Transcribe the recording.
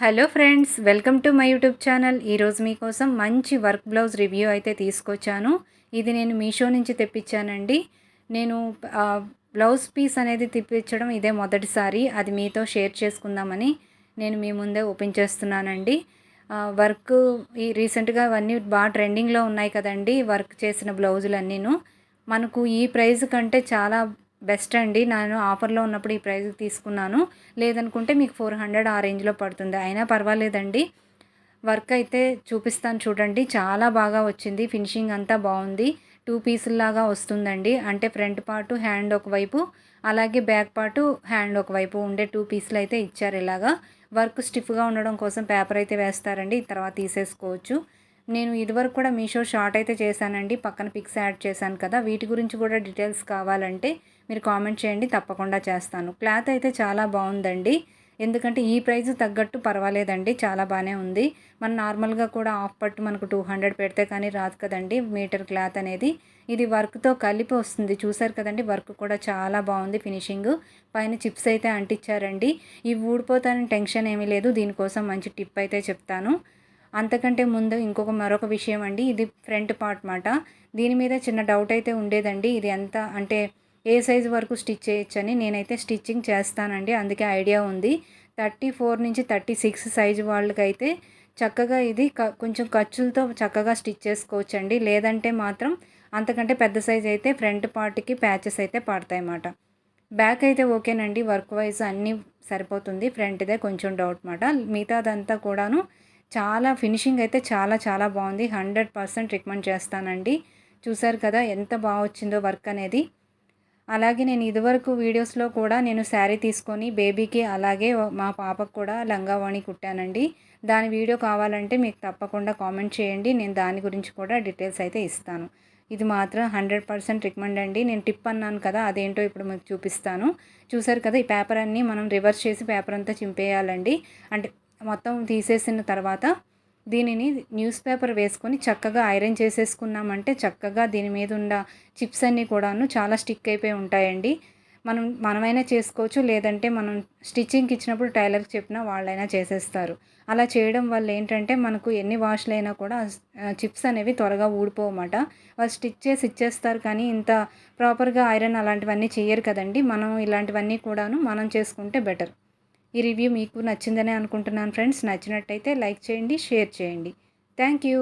Hello friends, welcome to my YouTube channel. ఈరోజు మీకోసం మంచి వర్క్ బ్లౌజ్ రివ్యూ అయితే తీసుకొచ్చాను. ఇది నేను మీషో నుంచి తెప్పించానండి. నేను బ్లౌజ్ పీస్ అనేది తెప్పించడం ఇదే మొదటిసారి. అది మీతో షేర్ చేసుకుందామని నేను మీ ముందే ఓపెన్ చేస్తున్నానండి. వర్క్ ఈ రీసెంట్గా అవన్నీ బాగా ట్రెండింగ్లో ఉన్నాయి కదండి, వర్క్ చేసిన బ్లౌజులు అన్నీను. మనకు ఈ ప్రైస్ కంటే చాలా బెస్ట్ అండి. నేను ఆఫర్లో ఉన్నప్పుడు ఈ ప్రైస్కి తీసుకున్నాను. లేదనుకుంటే మీకు 400 ఆ రేంజ్లో పడుతుంది. అయినా పర్వాలేదండి. వర్క్ అయితే చూపిస్తాను చూడండి. చాలా బాగా వచ్చింది. ఫినిషింగ్ అంతా బాగుంది. 2 పీసుల్లాగా వస్తుందండి. అంటే ఫ్రంట్ పార్టు హ్యాండ్ ఒకవైపు, అలాగే బ్యాక్ పార్టు హ్యాండ్ ఒకవైపు ఉండే 2 పీసులు అయితే ఇచ్చారు. ఇలాగా వర్క్ స్టిఫ్గా ఉండడం కోసం పేపర్ అయితే వేస్తారండి. తర్వాత తీసేసుకోవచ్చు. నేను ఇదివరకు కూడా మీషో షార్ట్ అయితే చేశానండి. పక్కన పిక్స్ యాడ్ చేశాను కదా. వీటి గురించి కూడా డీటెయిల్స్ కావాలంటే మీరు కామెంట్ చేయండి, తప్పకుండా చేస్తాను. క్లాత్ అయితే చాలా బాగుందండి. ఎందుకంటే ఈ ప్రైస్ తగ్గట్టు పర్వాలేదండి, చాలా బాగానే ఉంది. మనం నార్మల్గా కూడా హాఫ్ పట్టు మనకు 200 పెడితే కానీ రాదు కదండి మీటర్ క్లాత్ అనేది. ఇది వర్క్తో కలిపి వస్తుంది. చూసారు కదండి, వర్క్ కూడా చాలా బాగుంది. ఫినిషింగ్ పైన చిప్స్ అయితే అంటించారండి. ఇవి ఊడిపోతానని టెన్షన్ ఏమీ లేదు. దీనికోసం మంచి టిప్ అయితే చెప్తాను. అంతకంటే ముందు మరొక విషయం అండి. ఇది ఫ్రంట్ పార్ట్ మాట. దీని మీద చిన్న డౌట్ అయితే ఉండేదండి. ఇది ఎంత అంటే ఏ సైజు వరకు స్టిచ్ చేయొచ్చని. నేనైతే స్టిచ్చింగ్ చేస్తానండి, అందుకే ఐడియా ఉంది. 34 నుంచి 36 సైజు వాళ్ళకైతే చక్కగా ఇది కొంచెం ఖర్చులతో చక్కగా స్టిచ్ చేసుకోవచ్చండి. లేదంటే మాత్రం అంతకంటే పెద్ద సైజు అయితే ఫ్రంట్ పార్ట్కి ప్యాచెస్ అయితే పడతాయి అన్నమాట. బ్యాక్ అయితే ఓకేనండి, వర్క్ వైజ్ అన్నీ సరిపోతుంది. ఫ్రంట్దే కొంచెం డౌట్ మాట. మిగతాదంతా కూడాను చాలా ఫినిషింగ్ అయితే చాలా చాలా బాగుంది. 100% రికమెండ్ చేస్తానండి. చూసారు కదా ఎంత బాగా వచ్చిందో వర్క్ అనేది. అలాగే నేను ఇదివరకు వీడియోస్లో కూడా నేను శారీ తీసుకొని బేబీకి, అలాగే మా పాపకు కూడా లంగావాణి కుట్టానండి. దాని వీడియో కావాలంటే మీకు తప్పకుండా కామెంట్ చేయండి. నేను దాని గురించి కూడా డీటెయిల్స్ అయితే ఇస్తాను. ఇది మాత్రం 100% రికమెండ్ అండి. నేను టిప్ అన్నాను కదా, అదేంటో ఇప్పుడు మీకు చూపిస్తాను. చూసారు కదా, ఈ పేపర్ అన్నీ మనం రివర్స్ చేసి పేపర్ అంతా చింపేయాలండి. అంటే మొత్తం తీసేసిన తర్వాత దీనిని న్యూస్ పేపర్ వేసుకొని చక్కగా ఐరన్ చేసేసుకున్నామంటే చక్కగా దీని మీద ఉన్న చిప్స్ అన్నీ కూడాను చాలా స్టిక్ అయిపోయి ఉంటాయండి. మనమైనా చేసుకోవచ్చు, లేదంటే మనం స్టిచ్చింగ్కి ఇచ్చినప్పుడు టైలర్కి చెప్పినా వాళ్ళైనా చేసేస్తారు. అలా చేయడం వల్ల ఏంటంటే మనకు ఎన్ని వాష్లు అయినా కూడా చిప్స్ అనేవి త్వరగా ఊడిపోవన్నమాట. వాళ్ళు స్టిచ్ చేసి ఇచ్చేస్తారు, కానీ ఇంత ప్రాపర్గా ఐరన్ అలాంటివన్నీ చేయరు కదండి. మనం ఇలాంటివన్నీ కూడాను మనం చేసుకుంటే బెటర్. ఈ రివ్యూ మీకు నచ్చిందనే అనుకుంటున్నాను ఫ్రెండ్స్. నచ్చినట్టయితే లైక్ చేయండి, షేర్ చేయండి. Thank you.